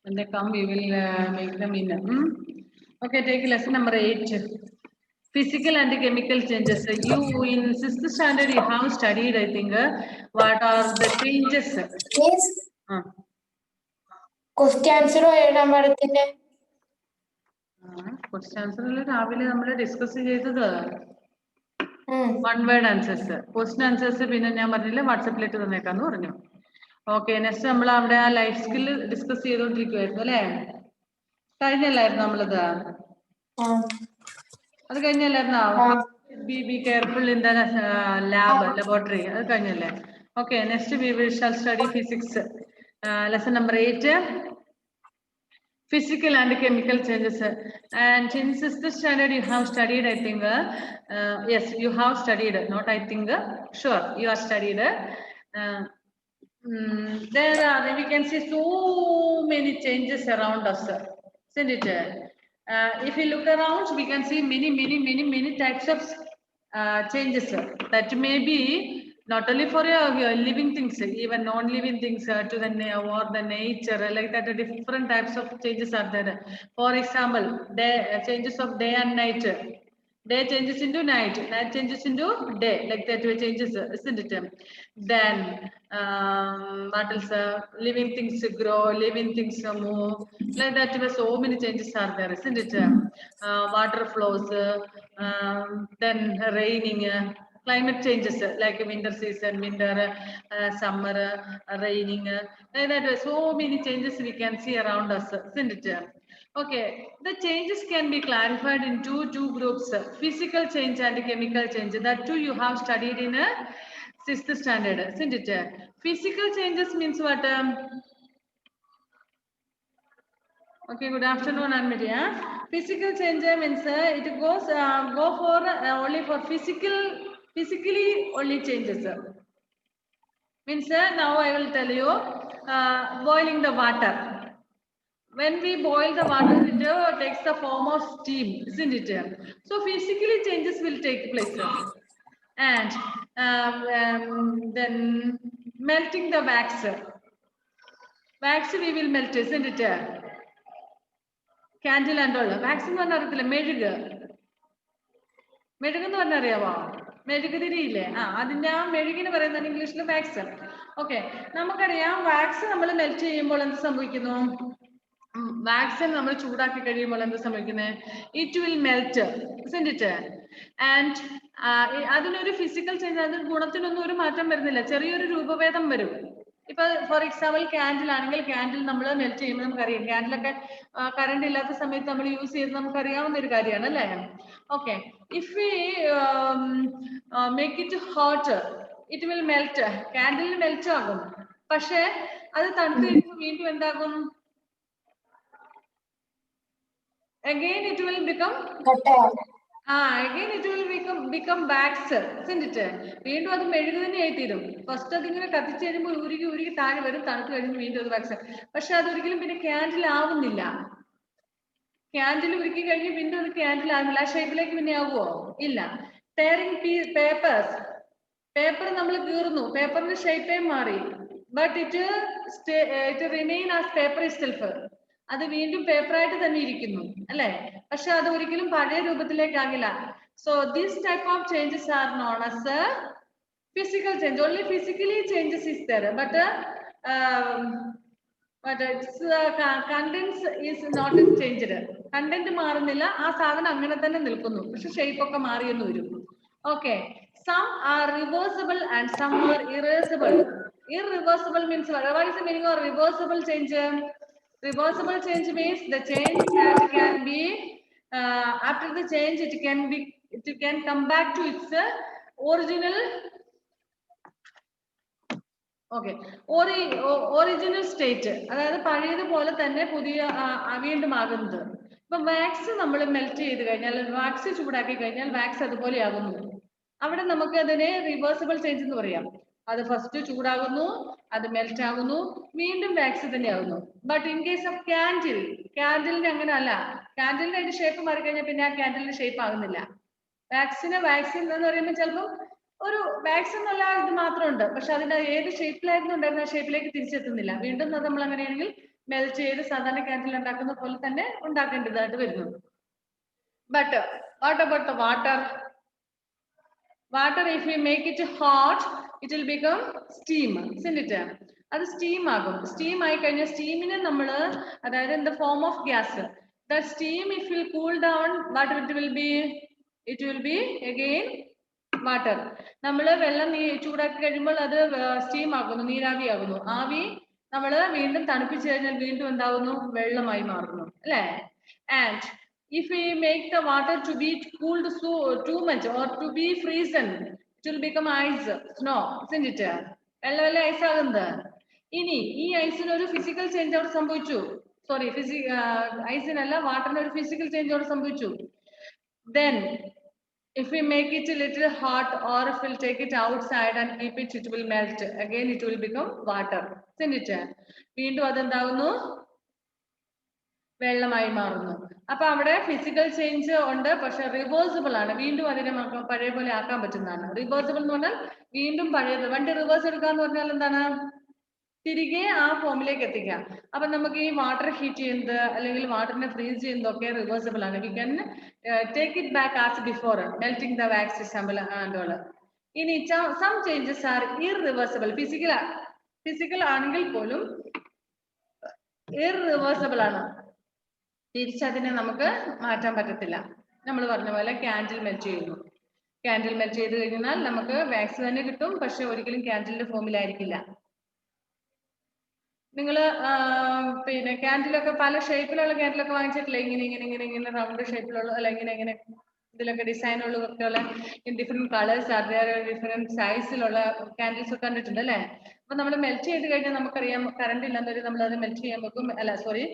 When they come, we will make them in. Okay, take lesson number 8. Physical and chemical changes. You in 6th standard, you have studied, I think, what are the changes? Yes. Question answer എഴുതാൻ പാടത്തിന്റെ question ആൻസറിൽ രാവിലെ നമ്മൾ discuss ചെയ്തത് one word answers. Question answers പിന്നെ ഞാൻ പറഞ്ഞില്ല വാട്സപ്പിലിട്ട് തന്നേക്കാന്ന് പറഞ്ഞു. Okay, next നമ്മൾ അവിടെ ആ ലൈഫ് സ്കില്ല് ഡിസ്കസ് ചെയ്തോണ്ടിരിക്കുവായിരുന്നു അല്ലേ? കഴിഞ്ഞല്ലായിരുന്നു നമ്മളത്? അത് കഴിഞ്ഞല്ലായിരുന്നോ? Be careful in the laboratory, അത് കഴിഞ്ഞല്ലേ? Okay, next we shall study physics. Lesson number 8, physical and chemical changes. And in 6th standard you have studied, I think, yes, you have studied, not I think, sure you are studied. There are, we can see so many changes around us, isn't it? If we look around, we can see many types of changes that may be not only for living things, even non-living things, to the or the nature, like that. Different types of changes are there. For example, changes of day and night. Day changes into night, night changes into day, like that way changes, isn't it? Then what else? Living things grow, living things move, like that way so many changes are there, isn't it? Water flows, then raining, climate changes, like winter season, winter, summer, raining, like that way so many changes we can see around us, isn't it? Okay, the changes can be clarified into two groups: physical change and chemical change. That too you have studied in a 6th standard, isn't it? Physical changes means what? Okay, good afternoon, Anmedia. Physical change means it goes go for only for physically only changes. Means now I will tell you, boiling the water. When we boil the water, it takes the form of steam, isn't it? So physically changes will take place. And then melting the wax. Wax we will melt, isn't it? Candle and all. Wax എന്ന് പറഞ്ഞാൽ അറിയത്തില്ല, മെഴുക്. മെഴുകെന്ന് പറഞ്ഞാൽ അറിയാവോ? മെഴുകുതിരിയില്ലേ? അതിന്റെ ആ മെഴുകിന് പറയുന്നത് ഇംഗ്ലീഷിൽ വാക്സ്. ഓക്കെ, നമുക്കറിയാം വാക്സ് നമ്മൾ മെൽറ്റ് ചെയ്യുമ്പോൾ എന്ത് സംഭവിക്കുന്നു? വാക്സിൻ നമ്മൾ ചൂടാക്കി കഴിയുമ്പോൾ എന്ത് സംഭവിക്കുന്നത്? It will melt, isn't it? And അതിനൊരു ഫിസിക്കൽ ചേഞ്ച്, അതിന് ഗുണത്തിനൊന്നും ഒരു മാറ്റം വരുന്നില്ല, ചെറിയൊരു രൂപഭേദം വരും. ഇപ്പൊ ഫോർ എക്സാമ്പിൾ ക്യാൻഡിൽ ആണെങ്കിൽ, ക്യാൻഡിൽ നമ്മൾ മെൽറ്റ് ചെയ്യുമ്പോൾ നമുക്കറിയാം, ക്യാൻഡിലൊക്കെ കറണ്ട് ഇല്ലാത്ത സമയത്ത് നമ്മൾ യൂസ് ചെയ്ത് നമുക്കറിയാവുന്ന ഒരു കാര്യമാണ് അല്ലേ? Okay, if we make it hot, it will melt, candle melt ആകും. പക്ഷെ അത് തണുത്ത് കഴിയുമ്പോൾ വീണ്ടും എന്താകും? Again it will become again it will become wax, isn't it? വീണ്ടും അത് മെഴുകു തന്നെയായി തീരും. ഫസ്റ്റ് അതിങ്ങനെ കത്തിച്ച് കഴിയുമ്പോൾ ഉരുകി താഴെ വരും, തണുത്ത് കഴിയുമ്പോൾ വീണ്ടും അത് വാക്സ്. പക്ഷെ അതൊരിക്കലും പിന്നെ ക്യാൻഡിൽ ആവുന്നില്ല. ക്യാൻഡിൽ ഉരുക്കി കഴിഞ്ഞ് വീണ്ടും അത് ക്യാൻഡിൽ ആകുന്നില്ല. ആ ഷേപ്പിലേക്ക് പിന്നെ ആവുമോ? ഇല്ല. ടയറിംഗ് പേപ്പേഴ്സ്, പേപ്പർ നമ്മൾ കീറുന്നു, പേപ്പറിന്റെ ഷേപ്പേ മാറി, but it remain as paper itself. അത് വീണ്ടും പേപ്പറായിട്ട് തന്നെ ഇരിക്കുന്നു അല്ലെ? പക്ഷെ അത് ഒരിക്കലും പഴയ രൂപത്തിലേക്കാകില്ല. So this type of changes are known as physical change. Only physically changes is there, but its contents is not changed. Content മാറുന്നില്ല, ആ സാധനം അങ്ങനെ തന്നെ നിൽക്കുന്നു, പക്ഷെ ഷേപ്പ് ഒക്കെ മാറിയെന്ന് വരും. Okay, some are reversible and some are irreversible. Irreversible means what is the meaning of reversible change? Reversible change means the change that can be after the change it can come back to its original. Okay, original state, അതായത് പഴയതുപോലെ തന്നെ പുതിയ വീണ്ടും ആകുന്നത്. ഇപ്പൊ wax നമ്മൾ melt ചെയ്ത് കഴിഞ്ഞാൽ, വാക്സ് ചൂടാക്കി കഴിഞ്ഞാൽ വാക്സ് അതുപോലെ ആകുന്നു. അവിടെ നമുക്ക് അതിനെ റിവേഴ്സിബിൾ ചേഞ്ച് എന്ന് പറയാം. അത് ഫസ്റ്റ് ചൂടാകുന്നു, അത് മെൽറ്റ് ആകുന്നു, വീണ്ടും വാക്സ് തന്നെ ആകുന്നു. ബട്ട് ഇൻ കേസ് ഓഫ് ക്യാൻഡിലിന് അങ്ങനെ അല്ല. ക്യാൻഡിലിന് അതിന്റെ ഷേപ്പ് മാറിക്കഴിഞ്ഞാൽ പിന്നെ ആ ക്യാൻഡിലിന്റെ ഷേപ്പ് ആകുന്നില്ല. വാക്സിൻ എന്ന് പറയുമ്പോൾ ചിലപ്പോൾ ഒരു വാക്സിൻ എന്നുള്ള ഇത് മാത്രമുണ്ട്, പക്ഷെ അതിന്റെ ഏത് ഷേപ്പിലായിരുന്നു ഉണ്ടായിരുന്ന ആ ഷേപ്പിലേക്ക് തിരിച്ചെത്തുന്നില്ല. വീണ്ടും നമ്മൾ അങ്ങനെയാണെങ്കിൽ മെൽറ്റ് ചെയ്ത് സാധാരണ ക്യാൻഡിൽ ഉണ്ടാക്കുന്ന പോലെ തന്നെ ഉണ്ടാക്കേണ്ടതായിട്ട് വരുന്നു. But what about the water? Water, if we make it hot, it will become steam, isn't it? അത് steam ആകും. Steam ആയി കഴിഞ്ഞാൽ steamനെ നമ്മള് അതായത് in the form of gas. That steam if will cool down, what it will be? It will be again water. നമ്മള് വെള്ളം ചൂടാക്കി കഴിയുമ്പോൾ അത് steam ആകുന്നു, നീരാവി ആകുന്നു. ആവി നമ്മള് വീണ്ടും തണുപ്പിച്ചു കഴിഞ്ഞാൽ വീണ്ടും എന്താകുന്നു? വെള്ളമായി മാറുന്നു, അല്ലേ? And if we make the water to be cooled so too much or to be frozen, it will become ice, snow, isn't it? വെള്ള ഐസ് ആകുന്നത്. ഇനി ഈ ഐസിന് ഒരു ഫിസിക്കൽ ചേഞ്ച് അവിടെ സംഭവിച്ചു. സോറി, ഐസിനല്ല, വാട്ടറിന് ഒരു ഫിസിക്കൽ ചേഞ്ച് അവിടെ സംഭവിച്ചു. Then if we make it a little hot or if we'll take it outside and keep it, it will melt. Again it will become water, isn't it? വീണ്ടും അതെന്താകുന്നു? വെള്ളമായി മാറുന്നു. അപ്പൊ അവിടെ ഫിസിക്കൽ ചേഞ്ച് ഉണ്ട്, പക്ഷെ reversible ആണ്. വീണ്ടും അതിനെ പഴയ പോലെ ആക്കാൻ പറ്റുന്നതാണ്. റിവേഴ്സിബിൾ എന്ന് പറഞ്ഞാൽ വീണ്ടും പഴയത്. വണ്ടി റിവേഴ്സ് എടുക്കാന്ന് പറഞ്ഞാൽ എന്താണ്? തിരികെ ആ ഫോമിലേക്ക് എത്തിക്കാം. അപ്പൊ നമുക്ക് ഈ വാട്ടർ ഹീറ്റ് ചെയ്യുന്നത് അല്ലെങ്കിൽ വാട്ടറിനെ ഫ്രീസ് ചെയ്യുന്നതൊക്കെ റിവേഴ്സിബിൾ ആണ്. We can take it back as before melting the wax sample and all. ഇനി some changes are irreversible. Physical ആണെങ്കിൽ പോലും ഇർറിവേഴ്സിബിൾ ആണ്. തിരിച്ചതിനെ നമുക്ക് മാറ്റാൻ പറ്റത്തില്ല. നമ്മൾ പറഞ്ഞ പോലെ ക്യാൻഡിൽ മെൽറ്റ് ചെയ്യുന്നു. ക്യാൻഡിൽ മെൽറ്റ് ചെയ്ത് കഴിഞ്ഞാൽ നമുക്ക് വാക്സ് തന്നെ കിട്ടും, പക്ഷെ ഒരിക്കലും ക്യാൻഡിലിന്റെ ഫോമിലായിരിക്കില്ല. നിങ്ങൾ പിന്നെ ക്യാൻഡിലൊക്കെ പല ഷേപ്പിലുള്ള ക്യാൻഡിലൊക്കെ വാങ്ങിച്ചിട്ടില്ലേ? ഇങ്ങനെ റൗണ്ട് ഷേപ്പിലുള്ള, അല്ല ഇങ്ങനെ ഇതിലൊക്കെ ഡിസൈനുള്ളതൊക്കെയുള്ള ഡിഫറെന്റ് കളേഴ്സ്, ഡിഫറെന്റ് സൈസിലുള്ള ക്യാൻഡിൽസ് ഒക്കെ കണ്ടിട്ടുണ്ട് അല്ലേ? അപ്പൊ നമ്മൾ മെൽറ്റ് ചെയ്ത് കഴിഞ്ഞാൽ നമുക്കറിയാം കറണ്ട് ഇല്ലാന്നൊരു നമ്മൾ അത് മെൽറ്റ് ചെയ്യാൻ വെക്കും. അല്ല sorry,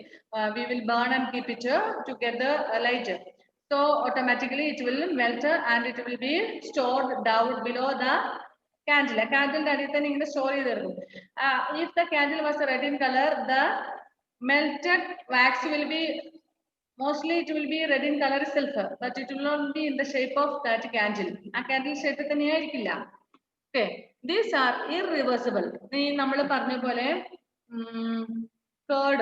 we will burn and keep it together light. So automatically it will melt and it will be stored down below the candle. Candle അടിയിൽ തന്നെ ഇങ്ങനെ സ്റ്റോർ ചെയ്തെടുക്കും. If the candle was red in color, the melted wax will be mostly it will be red in color itself, but it will not be in the shape of that candle. ആ candle shape തന്നെ ആയിരിക്കില്ല. Okay, these are irreversible. ഈ നമ്മൾ പറഞ്ഞ പോലെ curd,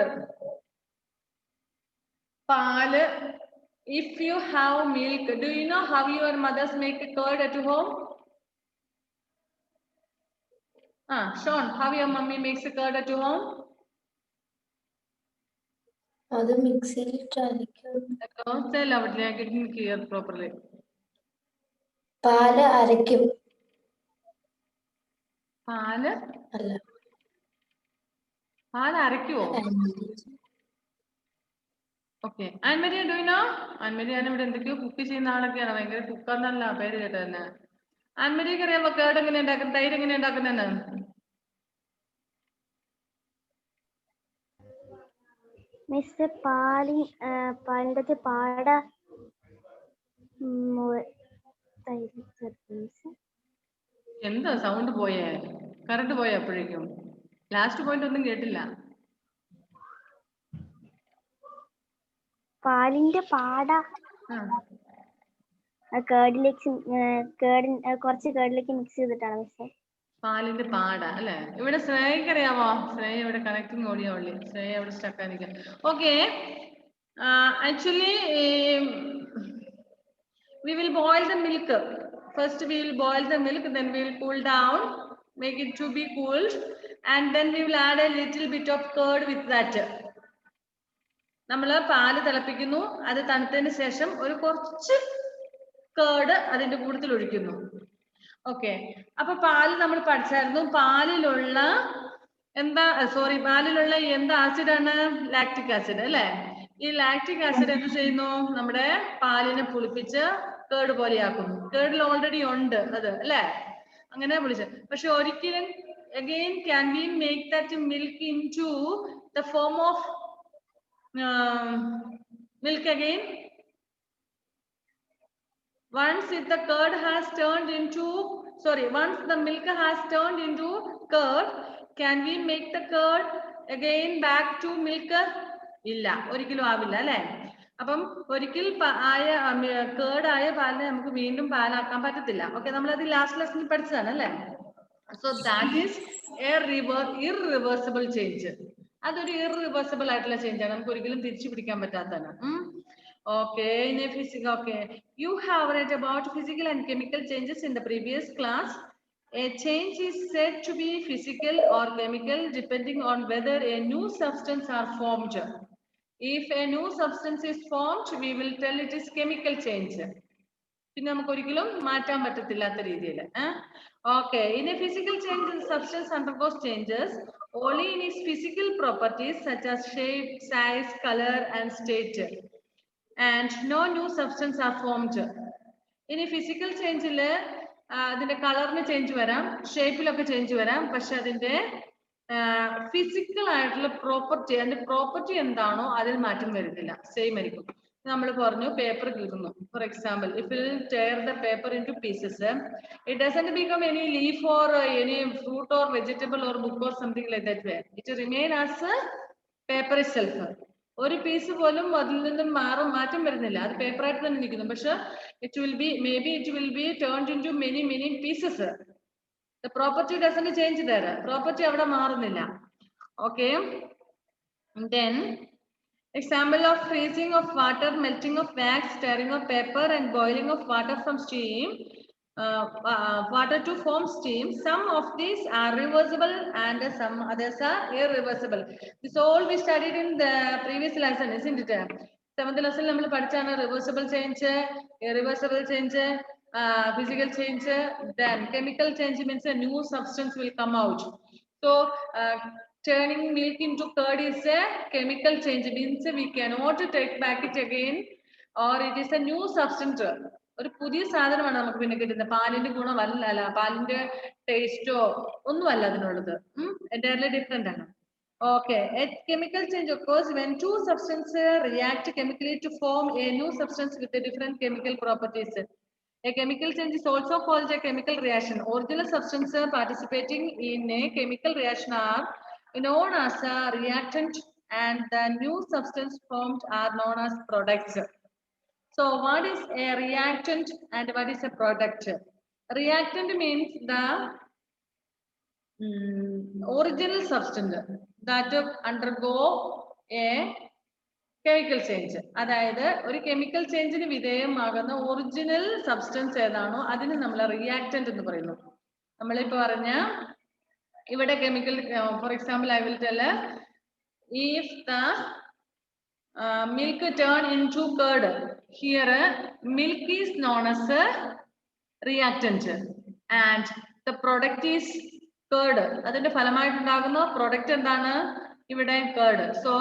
പാല്. If you have milk, do you know how your mothers make curd at home? Sean, how your mummy makes a curd at home? അത് മിക്സിയിലിട്ട് അരയ്ക്കും. Say loudly, I didn't hear properly. പാല് അരയ്ക്കും. പാല് അല്ല, പാല് അരയ്ക്കുവോ? Okay. Annmaria, do you know? ആൻമരിയാണ് ഇവിടെ എന്തൊക്കെയോ കുക്ക് ചെയ്യുന്ന ആളൊക്കെയാണ്. ഭയങ്കര കുക്കാന്നല്ല പേര് കേട്ടത് തന്നെ. ആൻമരിയൊക്കെ അറിയാമോ കേട് എങ്ങനെ ഉണ്ടാക്കുന്നത്, തൈര് എങ്ങനെ ഉണ്ടാക്കുന്നതെന്ന്? മിസ്, പാലിന്റെ പാട എന്താ സൗണ്ട് പോയേ? കറണ്ട് പോയ അപ്പോഴേക്കും? ലാസ്റ്റ് പോയിന്റ് ഒന്നും കേട്ടില്ല. പാലിന്റെ പാട കേടിലേക്ക് കുറച്ച് കേടിലേക്ക് മിക്സ് ചെയ്തിട്ടാണ് മിസ്. പാലിന്റെ പാട അല്ലെ? ഇവിടെ ശ്രേയക്ക് അറിയാമോ? ശ്രേയ ഇവിടെ കണക്ടിങ് ഓഡിയോ ഉള്ളി. ശ്രേയ ഇവിടെ സ്റ്റക്ക് ആയിരിക്കും. Okay, actually we will boil the milk. First we will boil the milk, then we will cool down, make it to be cooled, and then we will add a little bit of curd with that. നമ്മൾ പാല് തിളപ്പിക്കുന്നു, അത് തണുത്തതിന് ശേഷം ഒരു കുറച്ച് curd അതിന്റെ കൂട്ടത്തിൽ ഒഴിക്കുന്നു. Okay, അപ്പൊ പാല് നമ്മൾ പഠിച്ചായിരുന്നു. പാലിലുള്ള എന്ത് ആസിഡാണ്? ലാക്റ്റിക് ആസിഡ് അല്ലെ? ഈ ലാക്റ്റിക് ആസിഡ് എന്ത് ചെയ്യുന്നു? നമ്മുടെ പാലിനെ പുളിപ്പിച്ച് കേർഡ് പോലെയാക്കുന്നു. കേർഡിൽ ഓൾറെഡി ഉണ്ട് അത് അല്ലെ? അങ്ങനെ വിളിച്ച. പക്ഷെ ഒരിക്കലും again can we make that milk into the form of milk again? Once if the curd has turned into, once the milk has turned into curd, can we make the curd again back to milk? ഇല്ല, ഒരിക്കലും ആവില്ല അല്ലെ? അപ്പം ഒരിക്കൽ curd ആയ പാലിനെ നമുക്ക് വീണ്ടും പാലാക്കാൻ പറ്റത്തില്ല. ഓക്കെ, നമ്മളത് ലാസ്റ്റ് ലെസണിൽ പഠിച്ചതാണ് അല്ലെ? So that is a irreversible change. അതൊരു ഇറിവേഴ്സിബിൾ ആയിട്ടുള്ള ചേഞ്ച് ആണ്, നമുക്ക് ഒരിക്കലും തിരിച്ചു പിടിക്കാൻ പറ്റാത്തതാണ്. Okay, in a physical, okay, you have read about physical and chemical changes in the previous class. A change is said to be physical or chemical depending on whether a new substance are formed. If a new substance is formed, we will tell it is chemical change. പിന്നെ നമുക്ക് ഒരിക്കലും മാറ്റാൻ പറ്റത്തില്ലാത്ത രീതിയിൽ. Okay, in a physical change, the substance undergoes changes only in its physical properties such as shape, size, color, and state, and no new substance are formed. ഇനി physical ചേഞ്ചിൽ അതിന്റെ കളറിന് change വരാം, ഷേപ്പിലൊക്കെ change വരാം, പക്ഷെ അതിന്റെ ഫിസിക്കൽ ആയിട്ടുള്ള property, അതിന്റെ property എന്താണോ അതിൽ മാറ്റം വരുന്നില്ല, സെയിം ആയിരിക്കും. നമ്മൾ പറഞ്ഞു പേപ്പർ കീറുന്നു. For example, if you tear the paper into pieces, it doesn't become any leaf or any fruit or vegetable or book or something like that way. It remain as paper itself. ഒരു piece പോലും അതിൽ നിന്നും മാറ്റം വരുന്നില്ല, അത് paper ആയിട്ട് തന്നെ നിൽക്കുന്നു. പക്ഷെ it will be maybe it will be turned into many pieces. The property doesn't change there. Property അവിടെ മാറുന്നില്ല. Okay. Then example of freezing of water, melting of wax, stirring of paper, and boiling of water from steam, water to form steam. Some of these are reversible and some others are irreversible. This all we studied in the previous lesson, isn't it? 7th lesson നമ്മൾ പഠിച്ചാണ് reversible change, irreversible change, physical change, then chemical change means a new substance will come out. So turning milk into curd is a chemical change, means we cannot take back it again, or it is a new substance. ഒരു പുതിയ സാധനമാണ് നമുക്ക് പിന്നെ കിട്ടുന്നത്. പാലിന്റെ ഗുണമല്ല, പാലിന്റെ ടേസ്റ്റോ ഒന്നുമല്ല അതിനുള്ളത്, entirely different ആണ്. Okay, a chemical change occurs when two substances react chemically to form a new substance with a different chemical properties. A chemical change is also called a chemical reaction. Original substances participating in a chemical reaction are known as a reactant, and the new substance formed are known as products. So what is a reactant and what is a product? Reactant means the original substance that undergo a chemical change. അതായത് ഒരു chemical ചേഞ്ചിന് വിധേയമാകുന്ന original substance ഏതാണോ അതിന് നമ്മൾ reactant എന്ന് പറയുന്നു. നമ്മളിപ്പോ പറഞ്ഞ ഇവിടെ chemical, for example I will tell, if the milk turn into curd, here milk is known as a reactant and the product is curd. അതിന്റെ ഫലമായിട്ടുണ്ടാകുന്ന പ്രൊഡക്റ്റ് എന്താണ്? ഇവിടെ curd. So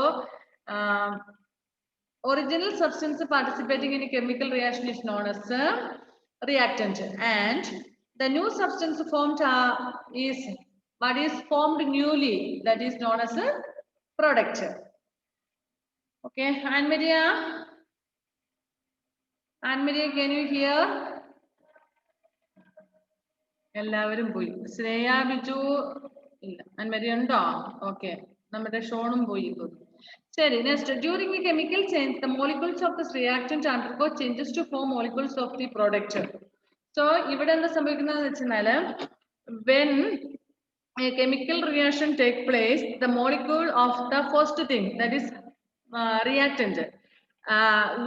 original substance participating in a chemical reaction is known as a reactant, and the new substance formed is what is formed newly, that is known as a product. Okay, Anne Maria, can you hear? എല്ലാവരും പോയി. ശ്രേയ, ബിജു ഇല്ല. Anne Maria ഉണ്ടോ? Okay, നമ്മുടെ ഷോണും പോയി. ശരി, next, during a chemical change the molecules of this reactant undergo changes to form molecules of the product. So ഇവിടെ എന്താ സംഭവിക്കുന്നതെന്ന് വെച്ചാൽ, when a chemical reaction take place, the molecule of the first thing, that is reactant,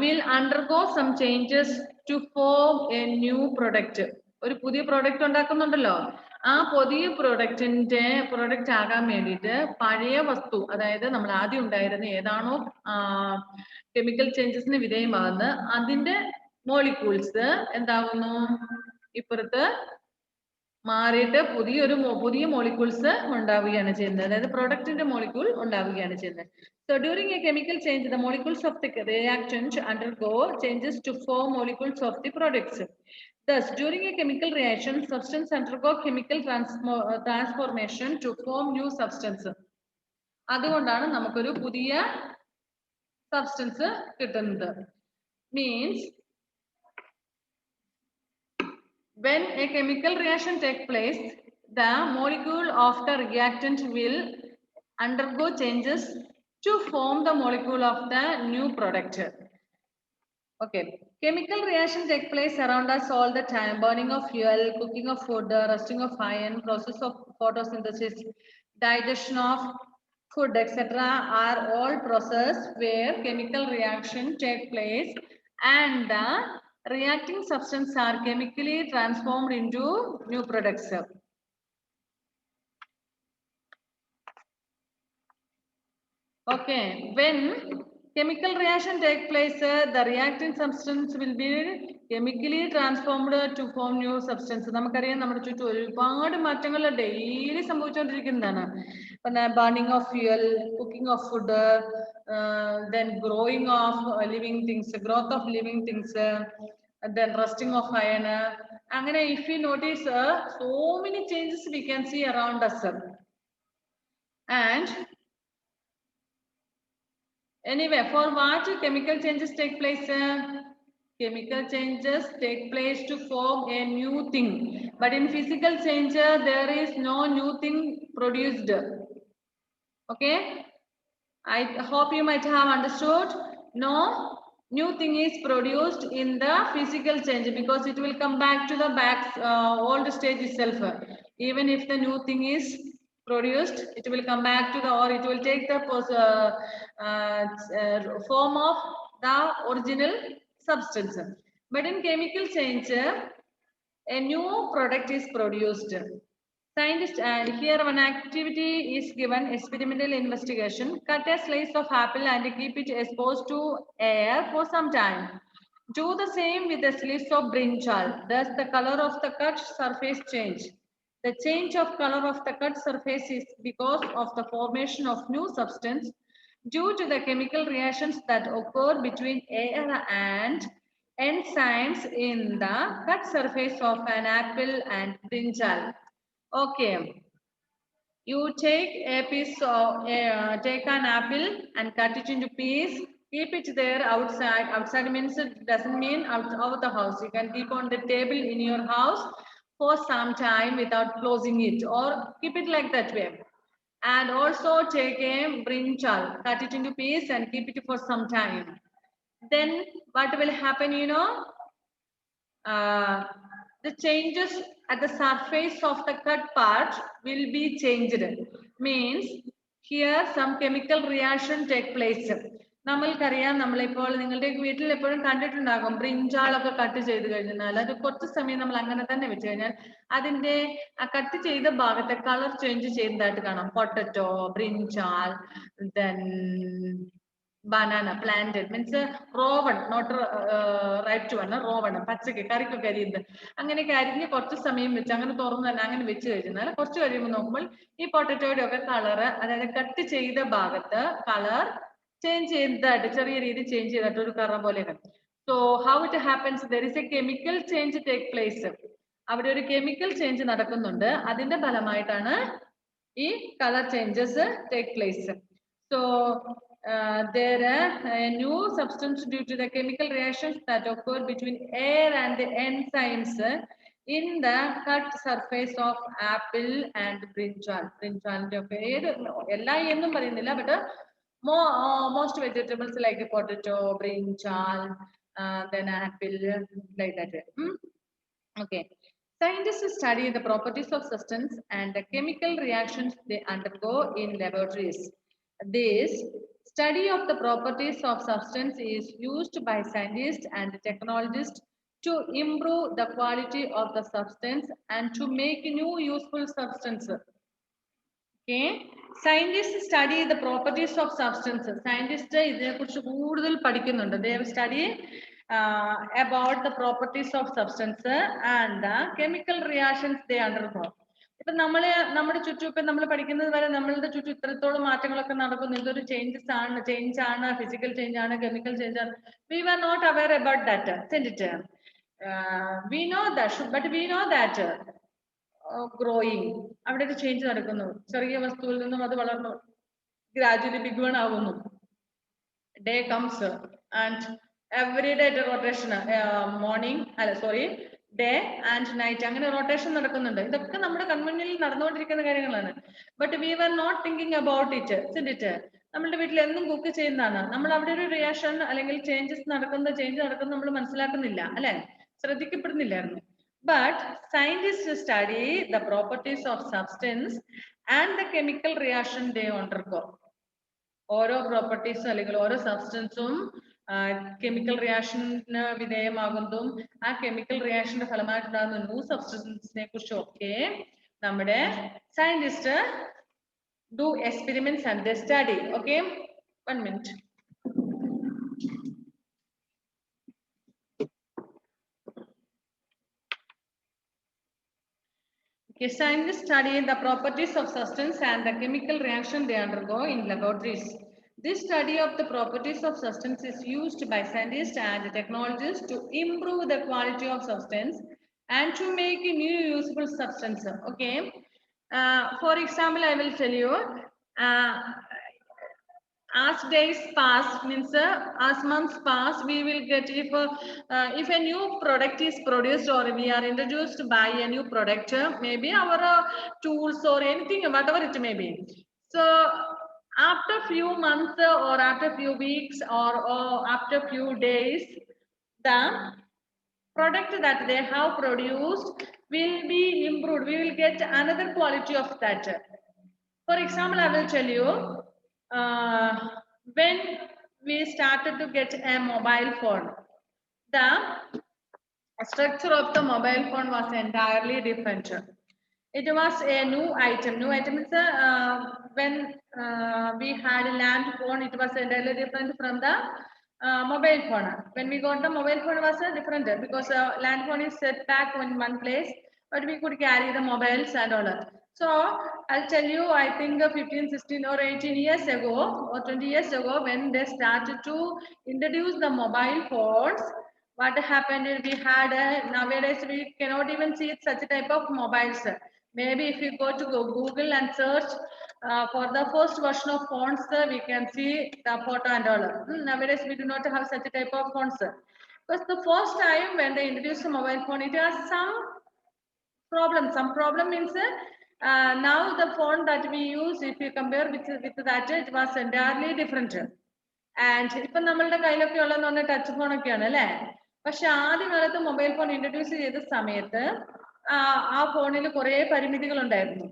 will undergo some changes to form a new product. ഒരു പുതിയ product ഉണ്ടാക്കുന്നുണ്ടല്ലോ, ആ പുതിയ product ആകാൻ വേണ്ടിയിട്ട് പഴയ വസ്തു, അതായത് നമ്മൾ ആദ്യം ഉണ്ടായിരുന്ന ഏതാണോ കെമിക്കൽ ചേഞ്ചസിന് വിധേയമാകുന്ന അതിന്റെ മോളിക്യൂൾസ് എന്താകുന്നു, ഇപ്പുറത്ത് മാറിയിട്ട് പുതിയ മോളിക്യൂൾസ് ഉണ്ടാവുകയാണ് ചെയ്യുന്നത്, അതായത് പ്രൊഡക്റ്റിന്റെ മോളിക്യൂൾ ഉണ്ടാവുകയാണ് ചെയ്യുന്നത്. So during a chemical change the molecules of the reactant undergo changes to form molecules of the products. Thus during a chemical reaction substance undergo chemical transformation to form new substance. അതുകൊണ്ടാണ് നമുക്കൊരു പുതിയ substance കിട്ടുന്നത്. Means when a chemical reaction take place, the molecule of the reactant will undergo changes to form the molecule of the new product. Okay, chemical reaction take place around us all the time. Burning of fuel, cooking of food, rusting of iron, process of photosynthesis, digestion of food, etc. are all processes where chemical reaction take place and the reacting substance are chemically transformed into new products. Okay, when chemical reaction take place, the reacting substance will be chemically transformed to form new substance. നമുക്കറിയാം നമ്മുടെ ചുറ്റും ഒരുപാട് മാറ്റങ്ങൾ daily സംഭവിച്ചുകൊണ്ടിരിക്കുന്നതാണ്. Burning of fuel, cooking of food, then growing of living things, growth of living things, then rusting of iron. അങ്ങനെ if you notice, so many changes we can see around us. And anyway, for what chemical changes take place? Chemical changes take place to form a new thing. But in physical change, there is no new thing produced. Okay? I hope you might have understood. No new thing is produced in the physical change because it will come back to the old stage itself. Even if the new thing is produced, it will come back to the, or it will take the form of the original substance. But in chemical change, a new product is produced. Scientists, and here one activity is given: experimental investigation. Cut a slice of apple and keep it exposed to air for some time. Do the same with a slice of brinjal. Thus the color of the cut surface change. The change of color of the cut surface is because of the formation of new substance due to the chemical reactions that occur between air and enzymes in the cut surface of an apple and brinjal. Okay, you take a piece of take an apple and cut it into pieces. Keep it there outside. Outside means it doesn't mean out of the house. You can keep on the table in your house for some time without closing it, or keep it like that way. And also take a brinjal, cut it into pieces and keep it for some time. Then what will happen? You know, the changes at the surface of the cut part will be changed. Means here some chemical reaction take place. നമ്മൾക്കറിയാം, നമ്മളിപ്പോൾ നിങ്ങളുടെ വീട്ടിൽ എപ്പോഴും കണ്ടിട്ടുണ്ടാകും ബ്രിഞ്ചാളൊക്കെ cut ചെയ്ത് കഴിഞ്ഞാൽ അത് കുറച്ച് സമയം നമ്മൾ അങ്ങനെ തന്നെ വെച്ച് കഴിഞ്ഞാൽ അതിന്റെ ആ കട്ട് ചെയ്ത ഭാഗത്തെ കളർ ചേഞ്ച് ചെയ്യുന്നതായിട്ട് കാണാം. Potato, brinjal, then banana, planted means raw one, not ripe one, raw one, പച്ചക്ക് കറിക്കൊക്കെ അരിയുന്നത്. അങ്ങനെയൊക്കെ അരിഞ്ഞ് കുറച്ച് സമയം വെച്ച് അങ്ങനെ തുറന്ന് തന്നെ അങ്ങനെ വെച്ച് കഴിഞ്ഞാൽ കുറച്ച് കഴിയുമ്പോൾ നോക്കുമ്പോൾ ഈ പൊട്ടറ്റോയുടെ ഒക്കെ കളർ, അതായത് കട്ട് ചെയ്ത ഭാഗത്ത് കളർ ചേഞ്ച് ചെയ്തതായിട്ട് ചെറിയ രീതിയിൽ ചേഞ്ച് ചെയ്തിട്ട് ഒരു കറ പോലെ. So how it happens? There is A chemical change take place. അവിടെ ഒരു കെമിക്കൽ ചേഞ്ച് നടക്കുന്നുണ്ട്. അതിന്റെ ഫലമായിട്ടാണ് ഈ colour changes take place. So there a new substance due to the chemical reactions that occur between air and the enzymes in the cut surface of apple and brinjal. Brinjal ella ennum parayunnilla, but most vegetables like potato, brinjal, then apple, like that. Okay. Scientists study the properties of substance and the chemical reactions they undergo in laboratories. This study of the properties of substance is used by scientists and technologists to improve the quality of the substance and to make new useful substances. Okay, scientists study the properties of substances. Scientists ഇതിനെക്കുറിച്ച് കൂടുതൽ പഠിക്കുന്നുണ്ട്. They have studied about the properties of substance and the chemical reactions they undergo. ഇപ്പൊ നമ്മുടെ ചുറ്റും ഇപ്പൊ നമ്മൾ പഠിക്കുന്നത് വരെ നമ്മളുടെ ചുറ്റും ഇത്രത്തോളം മാറ്റങ്ങളൊക്കെ നടക്കുന്നു. ഇതൊരു ചേഞ്ച് ആണ്, ഫിസിക്കൽ ചേഞ്ച് ആണ്, കെമിക്കൽ ചേഞ്ച് ആണ്. We were not aware about that, isn't it? We know that, but we know that growing, അവിടെ ഒരു ചേഞ്ച് നടക്കുന്നു. ചെറിയ വസ്തുവിൽ നിന്നും അത് വളർന്നു ഗ്രാജുവലി ബിഗ് വൺ ആകുന്നു. Day comes and every day rotation, morning day and night, അങ്ങനെ റൊട്ടേഷൻ നടക്കുന്നുണ്ട്. ഇതൊക്കെ നമ്മുടെ കൺമുന്നിൽ നടന്നുകൊണ്ടിരിക്കുന്ന കാര്യങ്ങളാണ്. But we were not thinking about it, isn't it? നമ്മുടെ വീട്ടിൽ എന്നും കുക്ക് ചെയ്യുന്നതാണ്. നമ്മൾ അവിടെ ഒരു റിയാക്ഷൻ അല്ലെങ്കിൽ ചേഞ്ച് നടക്കുന്ന നമ്മൾ മനസ്സിലാക്കുന്നില്ല, അല്ലെ? ശ്രദ്ധിക്കപ്പെടുന്നില്ലായിരുന്നു. But scientists study the properties of substance and the chemical reaction they undergo. ഓരോ പ്രോപ്പർട്ടീസും അല്ലെങ്കിൽ ഓരോ സബ്സ്റ്റൻസും കെമിക്കൽ റിയാക്ഷന് വിധേയമാകുന്നതും ആ കെമിക്കൽ റിയാക്ഷന്റെ ഫലമായിട്ടുണ്ടാകുന്ന ന്യൂ സബ്സ്റ്റൻസിനെ കുറിച്ചും ഒക്കെ നമ്മുടെ scientist do experiments and they study. Okay, 1 minute. Okay, scientists study the properties of substance and the chemical reaction they undergo in laboratories. This study of the properties of substance is used by scientists and technologists to improve the quality of substance and to make a new useful substance. Okay, for example, I will tell you. As days pass, means as months pass, we will get if a new product is produced or we are introduced by a new product, maybe our tools or anything, whatever it may be. So after few months or after few weeks or after few days, the product that they have produced will be improved. We will get another quality of that. For example, I will tell you, when we started to get a mobile phone, the structure of the mobile phone was entirely different. It was a new item. New item is when we had a land phone, it was entirely different from the mobile phone. When we got the mobile phone, it was different because land phone is set back in one place, but we could carry the mobiles and all that. So I'll tell you, I think 15, 16 or 18 years ago or 20 years ago, when they started to introduce the mobile phones, what happened is we had nowadays we cannot even see such a type of mobiles. Maybe if you go to Google and search for the first version of phones, we can see the photo and all. Nowadays we do not have such a type of phones. Because the first time when they introduced the mobile phone, it has some problem. Some problem means now the phone that we use, if you compare with that, it was entirely different. And ഇപ്പം നമ്മളുടെ കയ്യിലൊക്കെ ഉള്ളതെന്ന് പറഞ്ഞാൽ touch phone ഒക്കെയാണ് അല്ലേ? പക്ഷെ ആദ്യകാലത്ത് mobile phone introduce ചെയ്ത സമയത്ത് ആ ഫോണിൽ കുറെ പരിമിതികൾ ഉണ്ടായിരുന്നു.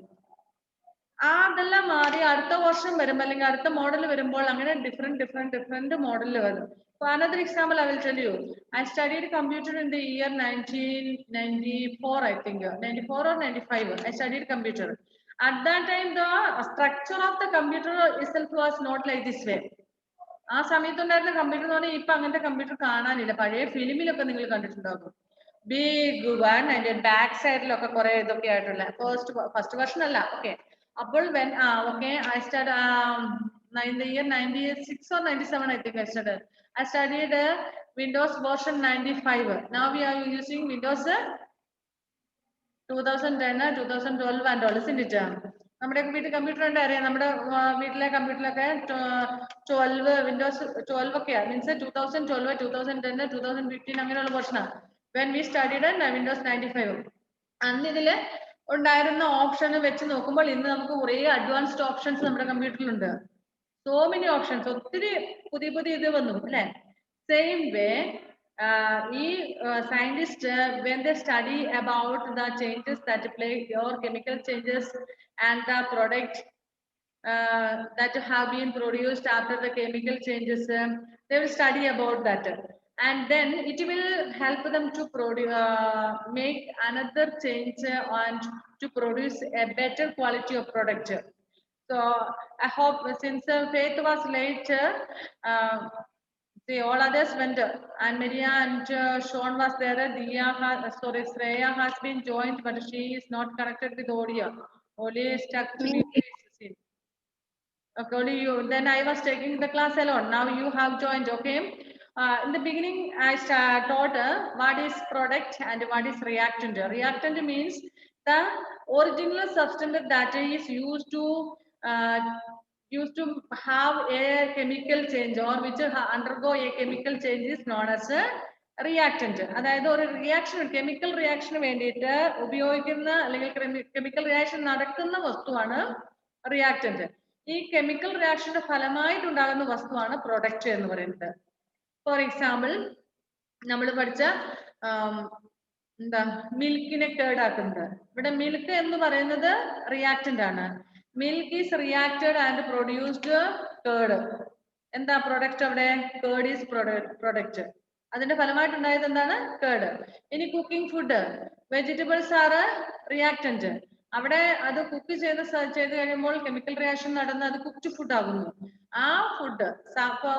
അതെല്ലാം മാറി അടുത്ത വർഷം വരുമ്പോൾ അല്ലെങ്കിൽ അടുത്ത മോഡൽ വരുമ്പോൾ അങ്ങനെ ഡിഫറെന്റ് മോഡലിൽ വരും. For another example, I will tell you. I studied computer in the year 1994, I think, 94 or 95. I studied computer. At that time, the structure of the computer itself was not like this way. ആ സമയത്തുണ്ടായിരുന്ന computer എന്ന് പറഞ്ഞാൽ ഇപ്പൊ അങ്ങനത്തെ computer കാണാനില്ല. പഴയ ഫിലിമിലൊക്കെ നിങ്ങൾ കണ്ടിട്ടുണ്ടാകും. Big one അതിന്റെ ബാക്ക് സൈഡിലൊക്കെ കുറെ ഇതൊക്കെ ആയിട്ടുള്ള ഫസ്റ്റ് വെർഷൻ അല്ല. ഓക്കെ, അപ്പോൾ when okay, I started in the year 96 or 97, I think I studied Windows version 95. Now we are using Windows 2010, 2012 and all, isn't it? നമ്മുടെയൊക്കെ വീട്ടിൽ കമ്പ്യൂട്ടർ ഉണ്ട്, അറിയാം. നമ്മുടെ വീട്ടിലെ കമ്പ്യൂട്ടറിലൊക്കെ 12 വിൻഡോസ് 12 ഒക്കെയാ. മീൻസ് 2012, 2010, 2015 അങ്ങനെയുള്ള വെർഷനാണ്. when we studied Windows 95. അന്ന് ഇതില് ഉണ്ടായിരുന്ന ഓപ്ഷൻ വെച്ച് നോക്കുമ്പോൾ ഇന്ന് നമുക്ക് കുറെ അഡ്വാൻസ്ഡ് ഓപ്ഷൻസ് നമ്മുടെ കമ്പ്യൂട്ടറിലുണ്ട്. സോ മെനി ഓപ്ഷൻസ്, ഒത്തിരി പുതിയ ഇത് വന്നു അല്ലെ? സെയിം വേ ഈ scientist when they study about the changes that play or chemical changes and the product that have been produced after the chemical changes, they will study about that, and then it will help them to make another change and to produce a better quality of product. So I hope since Faith was late, see, all others went, and Maria and Sean was there. Shreya has been joined, but she is not connected with audio. Only stuck to the scene. Okay, only you. Then I was taking the class alone. Now you have joined. Okay. In the beginning, I taught what is product and what is reactant. Reactant means the original substance that is used to have a chemical change or which undergo a chemical change is known as a reactant. അതായത് ഒരു reaction, chemical റിയാക്ഷന് വേണ്ടിയിട്ട് ഉപയോഗിക്കുന്ന അല്ലെങ്കിൽ chemical reaction നടക്കുന്ന വസ്തുവാണ് reactant. ഈ chemical റിയാക്ഷന്റെ ഫലമായിട്ടുണ്ടാകുന്ന വസ്തുവാണ് product എന്ന് പറയുന്നത്. ഫോർ എക്സാമ്പിൾ, നമ്മൾ പഠിച്ച എന്താ മിൽക്കിനെ കേടാക്കുന്നത്. ഇവിടെ മിൽക്ക് എന്ന് പറയുന്നത് റിയാക്റ്റന്റ് ആണ്. Milk is reacted and produced curd. എന്താ പ്രൊഡക്റ്റ് അവിടെ? Curd is product. അതിന്റെ ഫലമായിട്ടുണ്ടായത് എന്താണ്? കേർഡ്. ഇനി cooking food, vegetables R reactant. അവിടെ അത് കുക്ക് ചെയ്ത് കഴിയുമ്പോൾ കെമിക്കൽ റിയാക്ഷൻ നടന്ന് അത് കുക്ക്ഡ് ഫുഡ് ആകുന്നു. ആ ഫുഡ്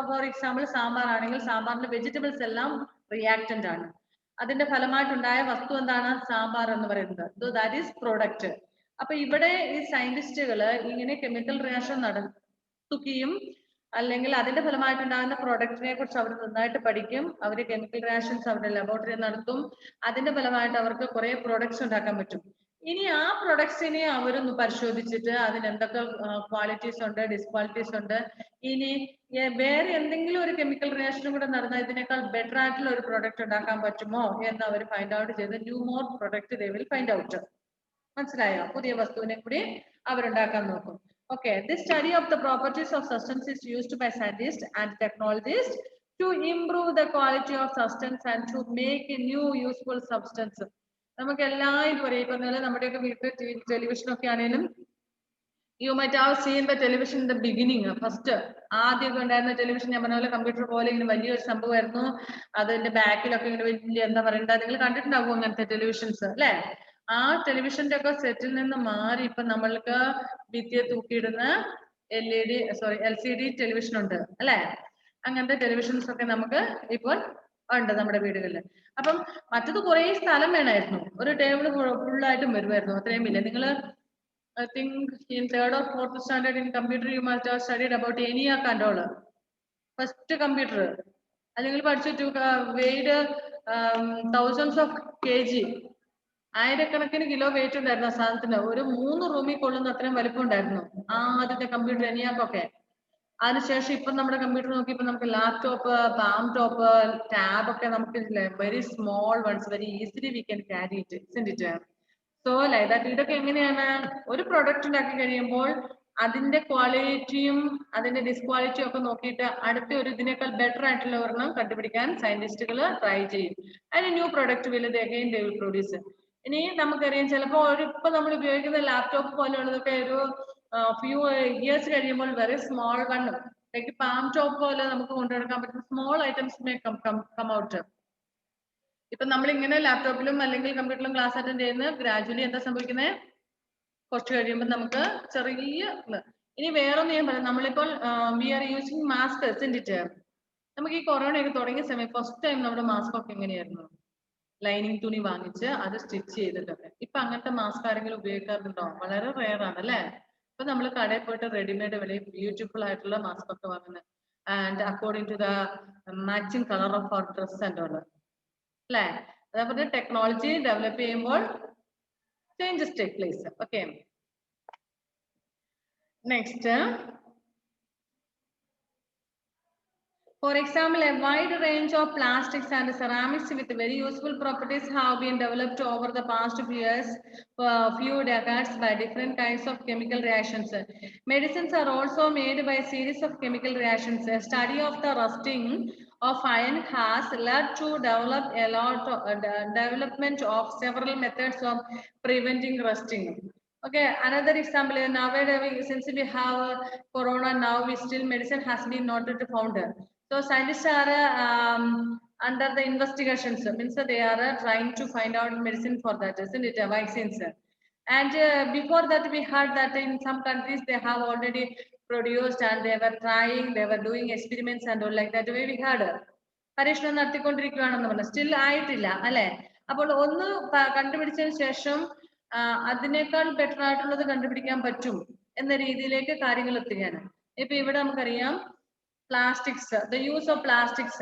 ഫോർ എക്സാമ്പിൾ സാമ്പാർ ആണെങ്കിൽ സാമ്പാറിന്റെ വെജിറ്റബിൾസ് എല്ലാം റിയാക്ടന്റ് ആണ്. അതിന്റെ ഫലമായിട്ടുണ്ടായ വസ്തു എന്താണ്? സാമ്പാർ എന്ന് പറയുന്നത്. So that is product. അപ്പൊ ഇവിടെ ഈ സയന്റിസ്റ്റുകൾ ഇങ്ങനെ കെമിക്കൽ റിയാക്ഷൻ നടത്തുകയും അല്ലെങ്കിൽ അതിന്റെ ഫലമായിട്ടുണ്ടാകുന്ന പ്രൊഡക്റ്റിനെ കുറിച്ച് അവർ നന്നായിട്ട് പഠിക്കും. അവർ കെമിക്കൽ റിയാക്ഷൻസ് അവരുടെ ലബോറട്ടറി നടത്തും. അതിന്റെ ഫലമായിട്ട് അവർക്ക് കുറെ പ്രൊഡക്ട്സ് ഉണ്ടാക്കാൻ പറ്റും. ഇനി ആ പ്രൊഡക്ട്സിനെ അവരൊന്ന് പരിശോധിച്ചിട്ട് അതിന് എന്തൊക്കെ ക്വാളിറ്റീസ് ഉണ്ട്, ഡിസ്ക്വാളിറ്റീസ് ഉണ്ട്, ഇനി വേറെ എന്തെങ്കിലും ഒരു കെമിക്കൽ റിയാക്ഷനും കൂടെ നടന്നാൽ ഇതിനേക്കാൾ ബെറ്റർ ആയിട്ടുള്ള ഒരു പ്രൊഡക്റ്റ് ഉണ്ടാക്കാൻ പറ്റുമോ എന്ന് അവർ ഫൈൻഡ് ഔട്ട് ചെയ്ത് new more product they will find out. മനസ്സിലായോ? പുതിയ വസ്തുവിനെ കൂടി അവരുണ്ടാക്കാൻ നോക്കും. Okay, this study of the properties of substance is used by scientists and technologists to improve the quality of substance and to make a new useful substance. നമുക്ക് എല്ലാവരും ഒരേ പറഞ്ഞാൽ നമ്മുടെയൊക്കെ വീട്ടിൽ ടെലിവിഷൻ ഒക്കെ ആണെങ്കിലും you might have seen the television in the beginning. First ആദ്യമൊക്കെ ഉണ്ടായിരുന്ന ടെലിവിഷൻ ഞാൻ പറഞ്ഞ പോലെ കമ്പ്യൂട്ടർ പോലെ ഇങ്ങനെ വലിയൊരു സംഭവമായിരുന്നു. അതിന്റെ ബാക്കിലൊക്കെ ഇങ്ങനെ വലിയ എന്താ പറയണ്ട, നിങ്ങൾ കണ്ടിട്ടുണ്ടാവും അങ്ങനത്തെ ടെലിവിഷൻസ് അല്ലെ? ആ ടെലിവിഷന്റെ ഒക്കെ സെറ്റിൽ നിന്ന് മാറി ഇപ്പൊ നമ്മൾക്ക് ഭിത്തിയെ തൂക്കിയിടുന്ന LCD ടെലിവിഷൻ ഉണ്ട് അല്ലെ? അങ്ങനത്തെ ടെലിവിഷൻസ് ഒക്കെ നമുക്ക് ഇപ്പോൾ ഉണ്ട് നമ്മുടെ വീടുകളിൽ. അപ്പം മറ്റത് കുറെ സ്ഥലം വേണമായിരുന്നു. ഒരു ടേബിൾ ഫുള്ളായിട്ടും വരുമായിരുന്നു. അത്രയും ഇല്ല. നിങ്ങള് I think in 3rd or 4th standard in computer you must have studied about ENIAC and all. First computer. അല്ലെങ്കിൽ പഠിച്ചു weighed thousands of kg. ആയിരക്കണക്കിന് കിലോ വെയിറ്റ് ഉണ്ടായിരുന്നു ആ സാധനത്തിന്. ഒരു 3 റൂമിൽ കൊള്ളുന്ന അത്രയും വലിപ്പം ഉണ്ടായിരുന്നു ആദ്യത്തെ കമ്പ്യൂട്ടർ ENIAC ഒക്കെ. അതിനുശേഷം ഇപ്പൊ നമ്മുടെ കമ്പ്യൂട്ടർ നോക്കി ഇപ്പൊ നമുക്ക് ലാപ്ടോപ്പ്, പാം ടോപ്പ്, ടാബ് ഒക്കെ നമുക്ക് very small ones, very easily we can carry it, isn't it? So like that. ഇതൊക്കെ എങ്ങനെയാണ്? ഒരു പ്രൊഡക്റ്റ് ഉണ്ടാക്കി കഴിയുമ്പോൾ അതിന്റെ ക്വാളിറ്റിയും അതിന്റെ ഡിസ്ക്വാളിറ്റിയും ഒക്കെ നോക്കിയിട്ട് അടുത്ത ഒരു ഇതിനേക്കാൾ ബെറ്റർ ആയിട്ടുള്ള ഒരെണ്ണം കണ്ടുപിടിക്കാൻ സയന്റിസ്റ്റുകൾ ട്രൈ ചെയ്യും. അതിന് new product will again they will produce. ഇനി നമുക്കറിയാം ചിലപ്പോൾ ഇപ്പൊ നമ്മൾ ഉപയോഗിക്കുന്ന ലാപ്ടോപ്പ് പോലെയുള്ളതൊക്കെ ഒരു ഫ്യൂ ഇയേഴ്സ് കഴിയുമ്പോൾ very small one like palm top പോലെ നമുക്ക് കൊണ്ടുനടക്കാൻ പറ്റുന്ന small items may come out. ഇപ്പൊ നമ്മൾ ഇങ്ങനെ ലാപ്ടോപ്പിലും അല്ലെങ്കിൽ കമ്പ്യൂട്ടറിലും ക്ലാസ് അറ്റൻഡ് ചെയ്യുന്ന ഗ്രാജുവലി എന്താ സംഭവിക്കുന്നത്? കുറച്ച് കഴിയുമ്പോൾ നമുക്ക് ചെറിയ ഇനി വേറൊന്നും ഞാൻ പറയാം. നമ്മളിപ്പോൾ we are using mask, it നമുക്ക് ഈ കൊറോണ ഒക്കെ തുടങ്ങിയ സമയം ഫസ്റ്റ് ടൈം നമ്മുടെ മാസ്ക് ഒക്കെ എങ്ങനെയായിരുന്നു? ലൈനിങ് തുണി വാങ്ങിച്ച് അത് സ്റ്റിച്ച് ചെയ്തിട്ടൊക്കെ. ഇപ്പൊ അങ്ങനത്തെ മാസ്ക് ആരെങ്കിലും ഉപയോഗിക്കാറുണ്ടോ? വളരെ റെയർ ആണ് അല്ലെ? ഇപ്പൊ നമ്മൾ കടയിൽ പോയിട്ട് റെഡിമെയ്ഡ് വളരെ ബ്യൂട്ടിഫുൾ ആയിട്ടുള്ള മാസ്ക് ഒക്കെ വാങ്ങുന്നത് and according to the matching colour of അവർ ഡ്രസ് ആൻഡ് ഓൾ അല്ലെ? അതേപോലെ ടെക്നോളജി ഡെവലപ്പ് ചെയ്യുമ്പോൾ changes take place. Okay, next. For example, a wide range of plastics and ceramics with very useful properties have been developed over the past few decades by different kinds of chemical reactions. Medicines are also made by a series of chemical reactions. A study of the rusting of iron has led to development of several methods of preventing rusting. Okay, another example, nowadays since we have corona now, still medicine has been not found. So scientists are under the investigations, means they are trying to find out medicine for that, isn't it? Vaccines. And before that we heard that in some countries they have already produced and they were trying, they were doing experiments and all like that way we heard. പരീക്ഷണം നടത്തിക്കൊണ്ടിരിക്കുകയാണെന്ന് പറഞ്ഞു. Still ആയിട്ടില്ല അല്ലെ? അപ്പോൾ ഒന്ന് കണ്ടുപിടിച്ചതിന് ശേഷം അതിനേക്കാൾ better ആയിട്ടുള്ളത് കണ്ടുപിടിക്കാൻ പറ്റും എന്ന രീതിയിലേക്ക് കാര്യങ്ങൾ എത്തുകയാണ്. ഇപ്പൊ ഇവിടെ നമുക്കറിയാം plastics, the use of plastics.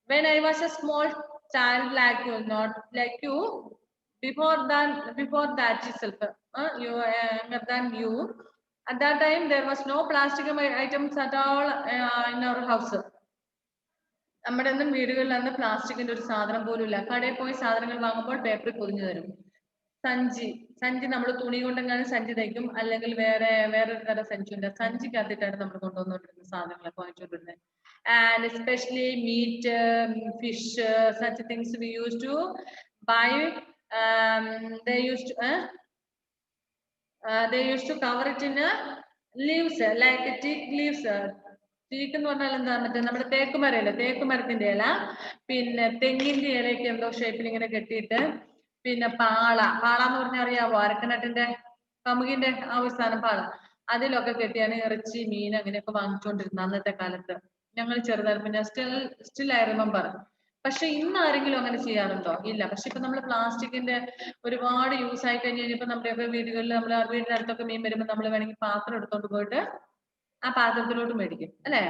When I was a small child like you, not like you, before that itself, you younger than you, at that time there was no plastic items at all in our house. നമ്മുടെ ഒന്നും വീടുകളിൽ അന്ന് പ്ലാസ്റ്റിക്കിന്റെ ഒരു സാധനം പോലും ഇല്ല. കടയിൽ പോയി സാധനങ്ങൾ വാങ്ങുമ്പോൾ പേപ്പറിൽ പൊതിഞ്ഞു തരും. സഞ്ചി നമ്മൾ തുണി കൊണ്ടെങ്ങാനും സഞ്ചി തയ്ക്കും, അല്ലെങ്കിൽ വേറൊരു തരം സഞ്ചിയുണ്ട്, സഞ്ചിക്കകത്തിട്ടാണ് നമ്മൾ കൊണ്ടുവന്നുകൊണ്ടിരുന്ന സാധനങ്ങളൊക്കെ വാങ്ങിച്ചുകൊണ്ടിരുന്നത്. And especially meat, fish, such things we use to buy. They used to cover it in leaves, like teak leaves, ടീക്ക് എന്ന് പറഞ്ഞാൽ എന്താ മറ്റേ നമ്മുടെ തേക്കുമരല്ലേ, തേക്കുമരത്തിന്റെ ഇല, പിന്നെ തെങ്ങിന്റെ ഇലയൊക്കെ എന്തോ ഷേപ്പിൽ ഇങ്ങനെ കെട്ടിയിട്ട്, പിന്നെ പാള എന്ന് പറഞ്ഞാൽ അറിയാവോ, അരക്കനട്ടിന്റെ കമുകിന്റെ ആ ഒരു സാധനം പാള, അതിലൊക്കെ കെട്ടിയാണ് ഇറച്ചി മീൻ അങ്ങനെയൊക്കെ വാങ്ങിച്ചുകൊണ്ടിരുന്നത് അന്നത്തെ കാലത്ത്. ഞങ്ങൾ ചെറുതായിരുന്നു, പിന്നെ സ്റ്റിൽ ഐ റിമെമ്പർ. പക്ഷെ ഇന്ന് ആരെങ്കിലും അങ്ങനെ ചെയ്യാറുണ്ടോ? ഇല്ല. പക്ഷെ ഇപ്പൊ നമ്മൾ പ്ലാസ്റ്റിക്കിന്റെ ഒരുപാട് യൂസ് ആയി കഴിഞ്ഞ് കഴിഞ്ഞപ്പോ നമ്മുടെയൊക്കെ വീടുകളിൽ, നമ്മൾ വീടിന്റെ അടുത്തൊക്കെ മീൻ വരുമ്പോൾ നമ്മൾ വേണമെങ്കിൽ പാത്രം എടുത്തോണ്ട് പോയിട്ട് ആ പാത്രത്തിലോട്ട് മേടിക്കും അല്ലെ,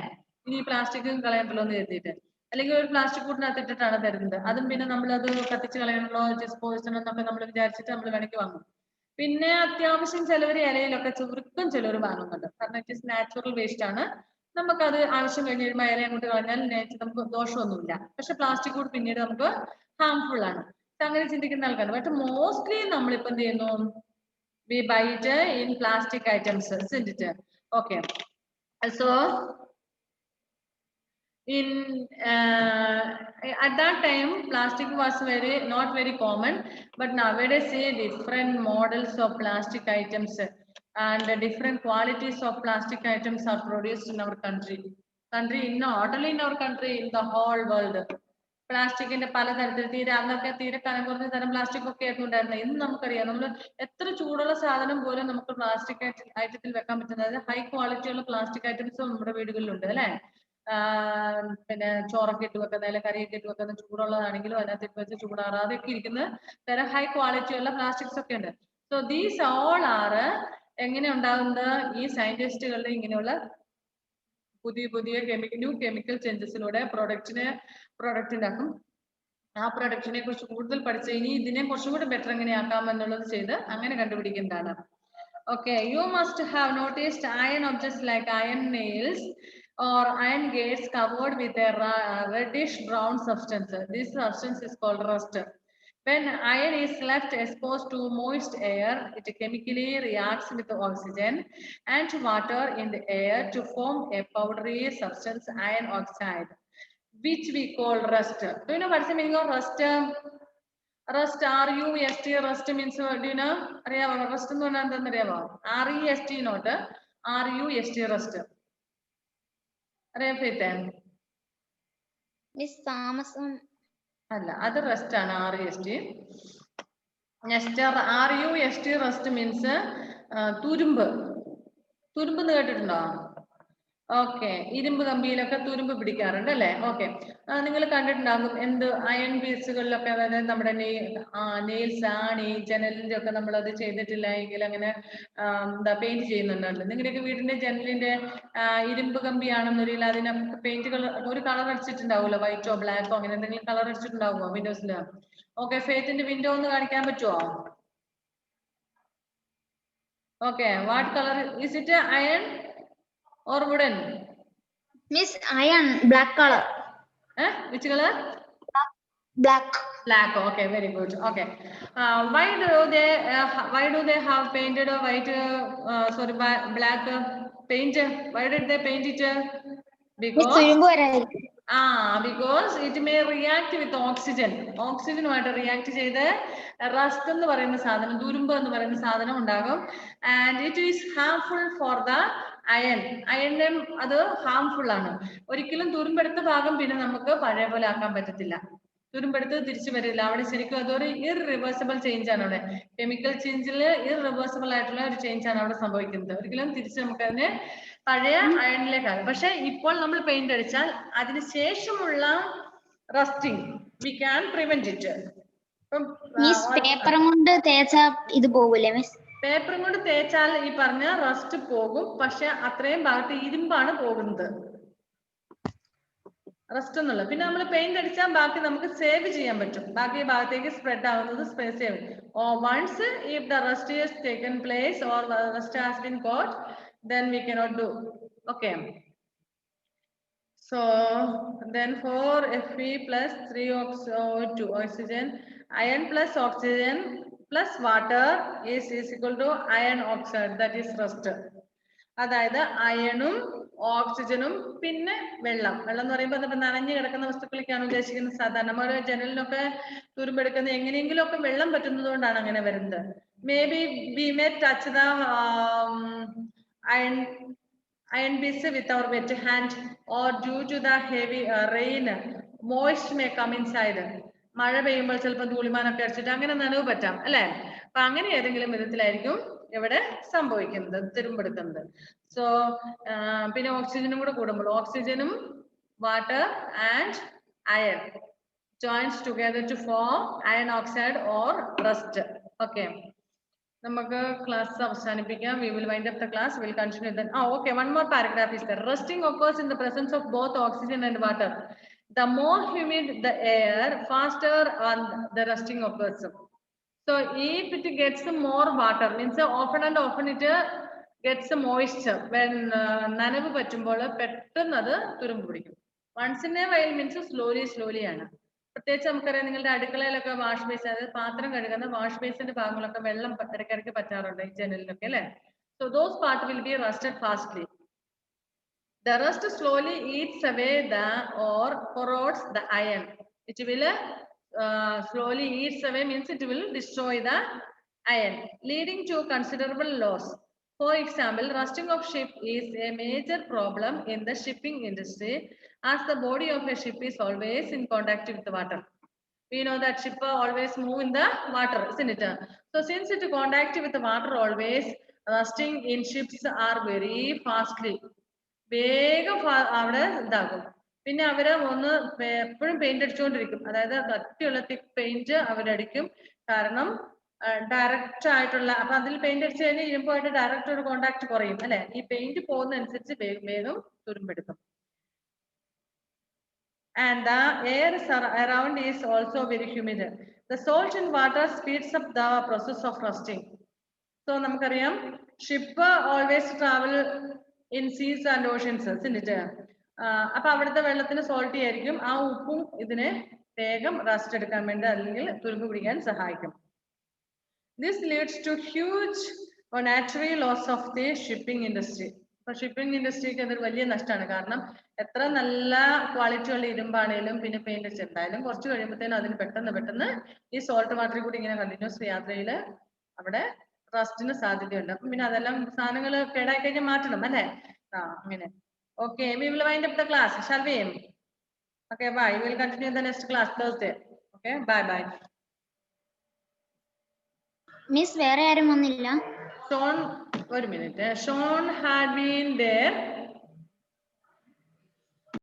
ഇനി പ്ലാസ്റ്റിക്കും കളയണ്ടല്ലോ എന്ന് കരുതിയിട്ട്. അല്ലെങ്കിൽ ഒരു പ്ലാസ്റ്റിക് കൂട്ടിനകത്ത് ഇട്ടിട്ടാണ് തരുന്നത്. അതും പിന്നെ നമ്മളത് കത്തിച്ച് കളയണല്ലോ, പോയിസൺ എന്നൊക്കെ നമ്മൾ വിചാരിച്ചിട്ട് നമ്മൾ വേണമെങ്കിൽ വാങ്ങും. പിന്നെ അത്യാവശ്യം ചിലവർ ഇലയിലൊക്കെ ചുരുക്കം ചിലവർ വാങ്ങുന്നുണ്ട്, കാരണം ഇറ്റ് ഇസ് നാച്ചുറൽ വേസ്റ്റ് ആണ്. നമുക്കത് ആവശ്യം കഴിഞ്ഞ് കഴിയുമ്പോൾ ഇല അങ്ങോട്ട് കളഞ്ഞാൽ നമുക്ക് ദോഷമൊന്നുമില്ല. പക്ഷെ പ്ലാസ്റ്റിക് കൂടി പിന്നീട് നമുക്ക് ഹാംഫുൾ ആണ്. അങ്ങനെ ചിന്തിക്കുന്ന ആൾക്കാരുണ്ട്. പക്ഷെ മോസ്റ്റ്ലി നമ്മളിപ്പോ എന്ത് ചെയ്യുന്നു, we buy it in plastic items, isn't it? Okay. So in at that time plastic was not very common, but nowadays see different models of plastic items and different qualities of plastic items are produced in our country, not only in our country, in the whole world. പ്ലാസ്റ്റിക്കിന്റെ പലതരത്തിൽ, അന്നൊക്കെ തീരെ കനം കുറഞ്ഞ തരം plastic ഒക്കെ ആയിരുന്നു ഉണ്ടായിരുന്നത്. ഇന്ന് നമുക്കറിയാം, നമ്മൾ എത്ര ചൂടുള്ള സാധനം പോലും നമുക്ക് പ്ലാസ്റ്റിക് ഐറ്റത്തിൽ വെക്കാൻ പറ്റുന്നത്. ഹൈ ക്വാളിറ്റിയുള്ള പ്ലാസ്റ്റിക് ഐറ്റംസ് നമ്മുടെ വീടുകളിലുണ്ട് അല്ലെ. പിന്നെ ചോറൊക്കെ ഇട്ട് വെക്കുന്ന, അല്ലെ കറിയൊക്കെ ഇട്ട് വെക്കുന്ന ചൂടുള്ളതാണെങ്കിലും അതിനകത്ത് ഇട്ട് വെച്ച് ചൂടാറാതെ ഒക്കെ ഇരിക്കുന്ന തരം ഹൈ ക്വാളിറ്റി ഉള്ള പ്ലാസ്റ്റിക്സ് ഒക്കെ ഉണ്ട്. സോ ദീസ് ഓൾ ആർ എങ്ങനെ ഉണ്ടാകുന്നത്, ഈ സയന്റിസ്റ്റുകളുടെ ഇങ്ങനെയുള്ള പുതിയ പുതിയ ന്യൂ കെമിക്കൽ ചേഞ്ചസിലൂടെ പ്രൊഡക്റ്റ് ഉണ്ടാക്കും. ആ പ്രൊഡക്റ്റിനെ കുറിച്ച് കൂടുതൽ പഠിച്ച് ഇനി ഇതിനെ കുറച്ചും കൂടി ബെറ്റർ എങ്ങനെയാക്കാം എന്നുള്ളത് ചെയ്ത് അങ്ങനെ കണ്ടുപിടിക്കുന്നതാണ്. Okay, you must have noticed iron objects like iron nails or iron gates covered with a reddish brown substance. This substance is called rust. When iron is left exposed to moist air, it chemically reacts with oxygen and water in the air to form a powdery substance, iron oxide, which we call rust. Do you know what's the meaning of rust? Rust, R-U-S-T, rust means, do you know? അറിയാവോ rust എന്ന് പറഞ്ഞാൽ എന്താണെന്ന് അറിയാവോ? REST not, RUST rust. അറിയാം ഫേത്തെ? Miss താമസം അല്ല, അത് റസ്റ്റ് ആണ്, REST. Next RUST rust means തുരുമ്പ്. തുരുമ്പ് എന്ന് കേട്ടിട്ടുണ്ടോ? ഓക്കെ, ഇരുമ്പ് കമ്പിയിലൊക്കെ തുരുമ്പ് പിടിക്കാറുണ്ട് അല്ലെ. ഓക്കെ, നിങ്ങൾ കണ്ടിട്ടുണ്ടാകും എന്ത് അയൺ പീസുകളിലൊക്കെ, അതായത് നമ്മുടെ നെയിൽസ്, ആണി, ജനലിന്റെ ഒക്കെ നമ്മൾ അത് ചെയ്തിട്ടില്ല എങ്കിൽ അങ്ങനെ എന്താ പെയിന്റ് ചെയ്യുന്നുണ്ടല്ലോ. നിങ്ങളുടെയൊക്കെ വീടിന്റെ ജനലിന്റെ ഇരുമ്പ് കമ്പിയാണെന്നൊരില്ല, അതിന് പെയിന്റ് ഒരു കളർ അടിച്ചിട്ടുണ്ടാവുമല്ലോ, വൈറ്റോ ബ്ലാക്കോ അങ്ങനെ എന്തെങ്കിലും കളർ അടിച്ചിട്ടുണ്ടാവുമോ വിൻഡോസിൽ? ഓക്കെ, ഫേത്തിന്റെ വിൻഡോ ഒന്ന് കാണിക്കാൻ പറ്റുമോ? Okay, what colour is it, iron or wooden? Miss iron, black colour. Which color? Black. Black. Okay, very good. Okay. Why do they have painted a white black paint? Why did they paint it? Because it may react with oxygen. Oxygen ആയിട്ട് react ചെയ്ത് rust എന്ന് പറയുന്ന സാധനം, തുരുമ്പ് എന്ന് പറയുന്ന സാധനം ഉണ്ടാകും. And it is harmful for the iron. അയണിനും അത് ഹാംഫുൾ ആണ്. ഒരിക്കലും തുരുമ്പെടുത്ത ഭാഗം പിന്നെ നമുക്ക് പഴയ പോലെ ആക്കാൻ പറ്റത്തില്ല. തുരുമ്പെടുത്ത് തിരിച്ചു വരില്ല. അവിടെ ശരിക്കും അതൊരു ഇറിവേഴ്സിബിൾ ചേഞ്ച് ആണ്. അവിടെ കെമിക്കൽ ചേഞ്ചിൽ ഇറിവേഴ്സിബിൾ ആയിട്ടുള്ള ഒരു ചേഞ്ച് ആണ് അവിടെ സംഭവിക്കുന്നത്. ഒരിക്കലും തിരിച്ച് നമുക്ക് അതിനെ പഴയ അയണിലേക്കാകും. പക്ഷെ ഇപ്പോൾ നമ്മൾ പെയിന്റ് അടിച്ചാൽ അതിനുശേഷമുള്ള rusting we can prevent it. പേപ്പറും കൊണ്ട് തേച്ചാൽ ഇത് പോകൂലേ മിസ്? പേപ്പറും കൊണ്ട് തേച്ചാൽ ഈ പറഞ്ഞ റസ്റ്റ് പോകും, പക്ഷെ അത്രയും ഭാഗത്ത് ഇരുമ്പാണ് പോകുന്നത്, റസ്റ്റ് എന്നുള്ളത്. പിന്നെ നമ്മൾ പെയിന്റ് അടിച്ചാൽ ബാക്കി നമുക്ക് സേവ് ചെയ്യാൻ പറ്റും, ബാക്കി ഭാഗത്തേക്ക് സ്പ്രെഡ് ആവുന്നത് save. Once if the rust is taken place or rust has been coat, then we cannot do. Okay, so then 4Fe plus 3O2 oxygen, iron plus oxygen plus water is equal to iron oxide, that is rust. അതായത് അയണും ഓക്സിജനും പിന്നെ വെള്ളം എന്ന് പറയുമ്പോൾ നനഞ്ഞു കിടക്കുന്ന വസ്തുക്കളൊക്കെയാണ് ഉദ്ദേശിക്കുന്നത്. സാധാരണ നമ്മുടെ ജനലിനൊക്കെ തുരുമ്പെടുക്കുന്ന എങ്ങനെയെങ്കിലും ഒക്കെ വെള്ളം പറ്റുന്നത് കൊണ്ടാണ് അങ്ങനെ വരുന്നത്. May be we may touch the iron beads with our wet hand, or due to the heavy rain, moist may come inside. മഴ പെയ്യുമ്പോൾ ചിലപ്പോൾ ധൂളിമാനൊക്കെ അടിച്ചിട്ട് അങ്ങനെ നനവ് പറ്റാം അല്ലെ. അപ്പൊ അങ്ങനെ ഏതെങ്കിലും വിധത്തിലായിരിക്കും ഇവിടെ സംഭവിക്കുന്നത്, തുരുമ്പെടുക്കുന്നത്. സോ പിന്നെ ഓക്സിജനും കൂടെ കൂടുമ്പോൾ ഓക്സിജനും water and iron joins together to form iron oxide or rust. Okay. നമുക്ക് ക്ലാസ് അവസാനിപ്പിക്കാം. We will wind up the class. We will continue then. Okay. One more paragraph is there. Rusting occurs in the presence of both oxygen and water. The more humid the air, faster the rusting occurs. So if it gets more water, means often and often it gets moisture. When നനവ് പറ്റുമ്പോൾ പെട്ടെന്ന് അത് തുരുമ്പ് പിടിക്കും. Once in a while means slowly ആണ്. പ്രത്യേകിച്ച് നമുക്കറിയാം നിങ്ങളുടെ അടുക്കളയിലൊക്കെ wash basin, അതായത് പാത്രം കഴുകുന്ന വാഷ് ബേസിന്റെ ഭാഗങ്ങളൊക്കെ വെള്ളം ഇടയ്ക്കിടയ്ക്ക് പറ്റാറുണ്ട് ഈ ജനലിലൊക്കെ അല്ലെ. So those part will be rusted fastly. The rust slowly eats away the or corrodes the iron. It will slowly eats away means it will destroy the iron, leading to considerable loss. For example, rusting of ship is a major problem in the shipping industry, as the body of a ship is always in contact with the water. We know that ship always move in the water, isn't it? So since it contact with the water always, rusting in ships are very fastly. വേഗം അവിടെ ഇതാകും. പിന്നെ അവര് ഒന്ന് എപ്പോഴും paint അടിച്ചുകൊണ്ടിരിക്കും, അതായത് കട്ടിയുള്ള തിക്ക് paint അവരടിക്കും. കാരണം ഡയറക്റ്റ് ആയിട്ടുള്ള, അപ്പൊ അതിൽ പെയിന്റ് അടിച്ചു കഴിഞ്ഞാൽ ഇരുമ്പുമായിട്ട് ഡയറക്റ്റ് ഒരു കോണ്ടാക്ട് കുറയും അല്ലെ. ഈ പെയിന്റ് പോകുന്നതനുസരിച്ച് വേഗം തുരുമ്പെടുക്കും. And the air around is also very humid. The salt in water speeds up the process of rusting. So നമുക്കറിയാം ഷിപ്പ് ഓൾവേസ് ട്രാവൽ ഇൻ സീസ് ആൻഡ് ഓഷ്യൻസ്, എന്നിട്ട് അപ്പൊ അവിടുത്തെ വെള്ളത്തിന് സോൾട്ടി ആയിരിക്കും. ആ ഉപ്പും ഇതിനെ വേഗം റസ്റ്റ് എടുക്കാൻ വേണ്ടി അല്ലെങ്കിൽ തുരുമ്പ് പിടിക്കാൻ സഹായിക്കും. This leads to huge monetary loss of the shipping industry. അപ്പൊ ഷിപ്പിംഗ് ഇൻഡസ്ട്രിക്ക് അതൊരു വലിയ നഷ്ടമാണ്. കാരണം എത്ര നല്ല ക്വാളിറ്റിയുള്ള ഇരുമ്പാണേലും പിന്നെ പെയിന്റ് അടിച്ചിട്ടുണ്ടായാലും കുറച്ച് കഴിയുമ്പോഴത്തേനും അതിന് പെട്ടെന്ന് ഈ സോൾട്ട് വാട്ടറിൽ കൂടി ഇങ്ങനെ കണ്ടിന്യൂസ് യാത്രയിൽ അവിടെ റസ്റ്റിന് സാധ്യതയുണ്ട്. അപ്പൊ പിന്നെ അതെല്ലാം സാധനങ്ങൾ കേടായി കഴിഞ്ഞാൽ മാറ്റണം അല്ലെ. അങ്ങനെ. Okay, we will wind up the class, shall we? Okay, bye. We will continue the next class Thursday. Okay, bye. Miss വേറെ ആരും വന്നില്ല? Sean, ഒരു minute. Sean had been there.